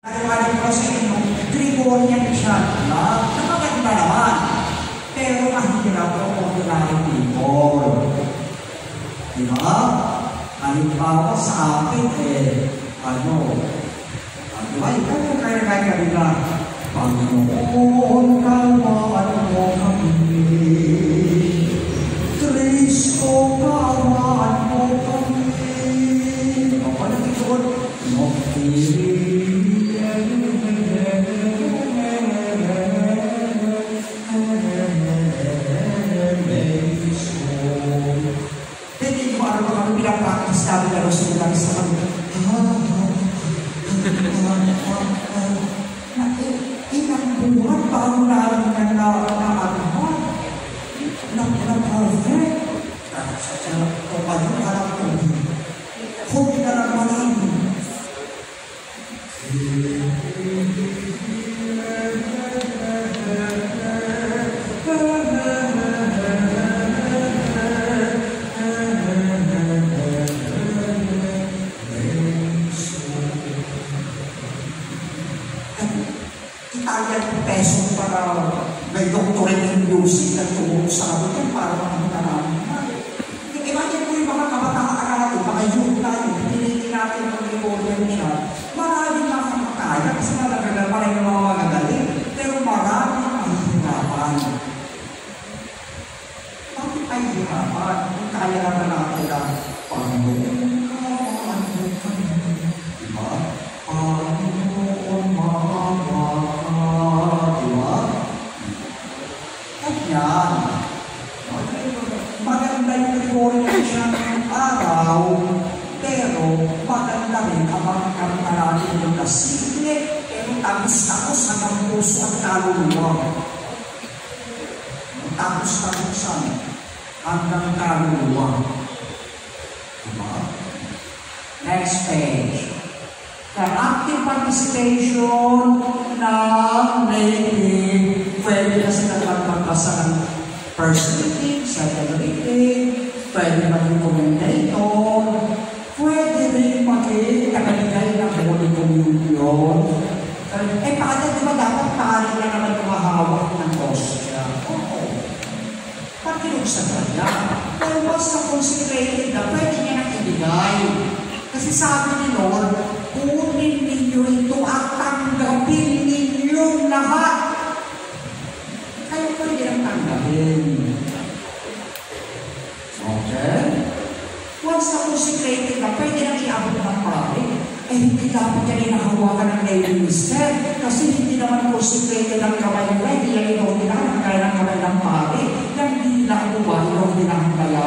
Naliwanag ko sa inyo, Gregorian siya na maganda naman. Pero mahirap ang ordinary people. Diba? Halimbawa sa akin, diba? Ikaw kung kaya na, Panginoon, kawan mo kami. Kristo, kawan mo kami. Ako na ito, sabi na Rosa nila sa kanya, ilang buwan bago nalang na-perfect. Kung paano alam ko, huwag na lang marami. Peso para may doctorate in music na tuwag sa amin para makita namin. Imagine po yung mga kabataan natin, mga youth natin, pinilitin natin ng Gregorian siya, maraming makamakaya kasi malagala pa rin yung mga magagaling, pero maraming mahihirapan. Bakit ay hirapan? Kung kaya naman natin na Panginoon kawan mo kami. Diba? Panginoon maganda yung Gregorian siya ng araw, pero maganda rin ang mga kanta natin yung nasimple, pero tagus-tagus hanggang puso at kaluluwa. Tagus-tagusan hanggang kaluluwa. Diba? Next page. The active participation ng native, pwede na sila magbasa ng first reading, second reading, pwede maging commentator, pwede rin maging nakalagay ng Holy Communion. Paano di ba dapat paano na naman kumahawak ng hostya? Oo. Pagkinog sa kanya. Pero basta consecrated na, pwede niya nang ibigay. Kasi sabi ni Lord, kunin ninyo ito at tanggapin ninyong lahat. Kaya pwede lang tanggapin. Okay? Once na consecrated na, pwede lang iabot ng pare. Hindi dapat yan inahawakan ng lay minister. Kasi hindi naman consecrated ang kamay nila. Hindi yan inordinahan kaya ng kamay ng pare. Yan hindi nakuha, inordinahan kaya.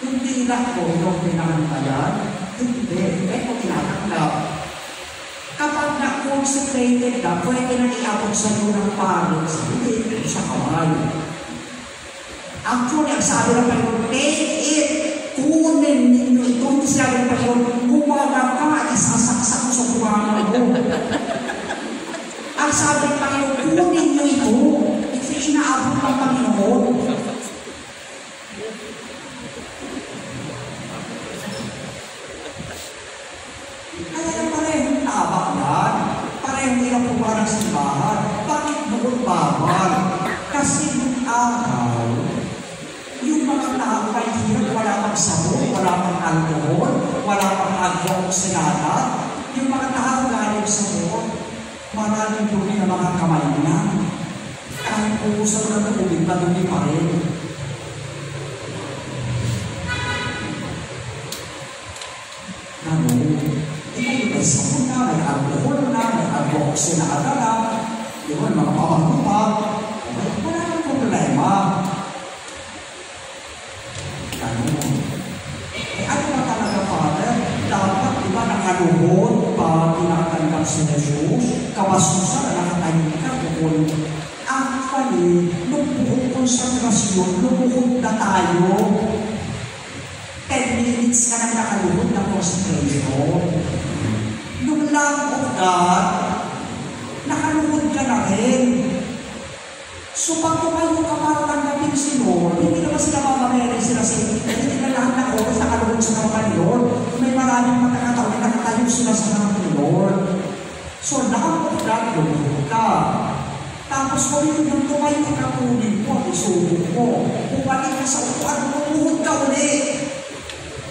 Hindi lang po inordinahan kaya. Hindi. Ito tinatanggap. Kapag na-consecrated na, pwede na iabot sa lunang pare. Hindi sa kamay. Actually, ang sabi ng Panginoon, take it. Kunin ninyo ito. Hindi sinabi ng Panginoon, gumawa ka, isasaksak sa buwangan mo. Ang sabi ng Panginoon, kunin nyo ito. Kasi inaabot ng Panginoon. Kaya na parehong tabak yan. Parehong ilang pumarang simbahan. Bakit doon bawal? Kasi yung araw, yung mga tao ay hirap, wala pang sabon, wala pang alcohol, wala pang antioxidant. Yung mga tao galing sa buwan, maraming dumi na mga kamay niya. Kahit puso na tubig, madumi pa rin. Ganun. May sabon na, may alcohol na, may antioxidant na. Yung mga pamangkupag, wala nang problema. Ano na talaga, Father? Dapat, di ba, nakaluhod pa tinatanggap si Jesus, kabasusan na nakatayin ka, bukod. Actually, nung buong konsentrasyon, lumuhod na tayo. 10 minutes ka nang nakaluhod ng concentration. Nung Lamb of God, nakaluhod ka na rin. So, pag tumayo ka para tanggapin si Lord, hindi naman sila mamamere sila sa hindi na lahat na oras nakaluhod sa kampanya Lord. May maraming magkakataon na nakatayo sila sa harap ni Lord. So, nakapagdad yung ka. Tapos, kung yung tumayo ka kunin mo, isubo mo. Bumalik ka sa upuan, umuhod ka ulit.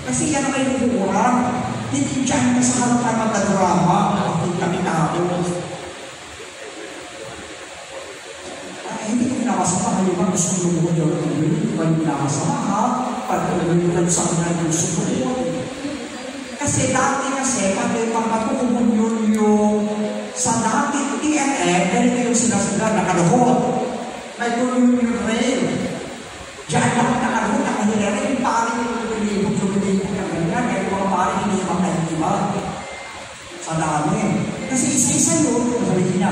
Kasi yan ang may lukurang. Hindi dyan ka sa harapan magdadrama. Makita-kita ko. Hindi ko pinakasama. Kayo ba gusto lumuhod yung hindi ko pinakasama ha? Pagkalunan sa kanya yung sumunod. Kasi dati pag may pagkatukumon yun yung sa dati TNN, ganito yung sinasabi nakaluhod. May tulong yung rail. Diyan lang nakaluhod, nakahilera yung pari yung lumilibog na ganyan. Kaya yung mga pari hindi naman iba. Sa dami. Kasi isa-isa yun, sabihin niya,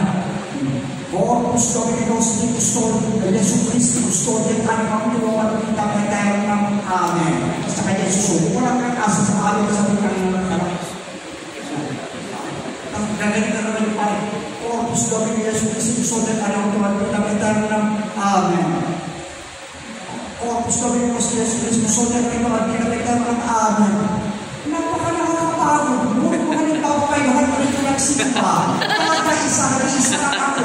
Corpus Dominicus ni Custodian, Yesu Christi Custodian, ang mga tuwaman ng tayo ng Amen. Sa kanya susubo. Walang kakasa sa amin sa mga kanina. Ang gaganit na naman yung pari. Corpus Dominicus Yesu Christi Custodian, ang mga tuwaman ng Amen. Corpus Dominicus Yesu Christi Custodian, ang mga tuwaman ng Amen. Napaka-nakakapagod. Ngunit mo kanil tao kayo, lahat na ito nagsimpa. Isa lang ako.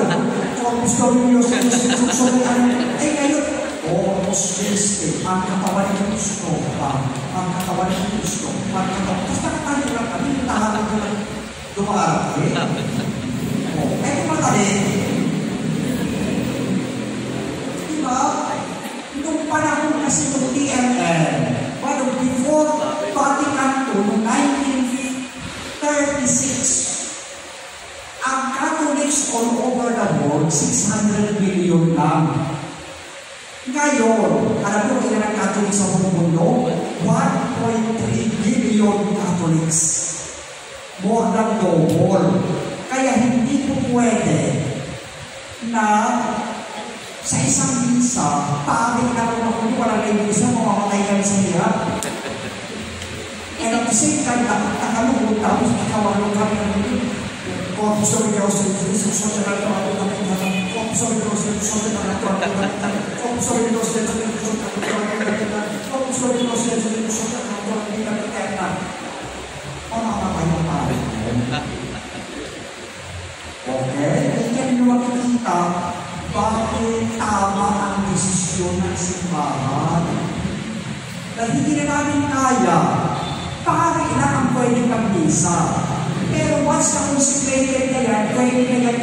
Corpus Dominicus Yesu Christi Custodian, ay ngayon, Corpus Christi, ang katawan ng Kristo, ang katawan ng Kristo, ang katawan. Basta katayo lang kami, tahanap ko lang dumarap. Ito madali. Diba? Nung panahon kasi ng TNN, before Vatican II, noong 1936, ang Catholics all over the world, 600 million lang. Ngayon, alam mo ilan ang Catholics sa buong mundo? 1.3 billion Catholics. More than double. Kaya hindi po pwede na sa isang misa, pangit na kung wala na yung misa, mamamatay kami sa hirap. And at the same time, nakalugod, tapos nakawalong kami ng Corpus Dominicus Yesu Christi Custodian, Corpus Dominicus Yesu Christi Custodian, Corpus Dominicus Yesu Christi Custodian, Corpus Dominicus Yesu Christi Custodian, mamamatay ang pangit. Okay? Kaya nyo makikita, bakit tama ang desisyon ng simbahan? Dahil hindi na namin kaya, pari na ang pwede pag-misa. Pero once na consecrated na yan, pwede na yan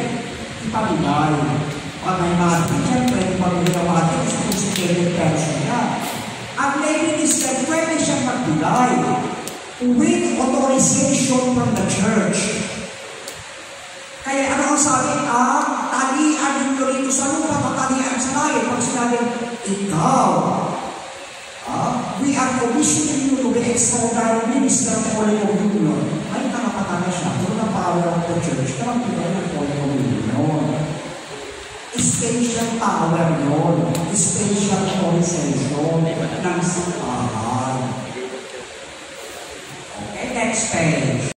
ipamigay. Pagay natin, yan pwede pamigay natin sa consecrated person yan. Ang lady is that pwede siyang magbigay with authorization from the church. Kaya ano ang sabi? Talian ninyo rito sa lupa, tatalian sa langit. Pag sinabi, ikaw, we are commissioning you to be extraordinary minister of Holy Communion. Ay, nakapatala siya. Ito na power of the church. Karang pila ng Holy Communion. Special power yun. Special authorization ng simbahan.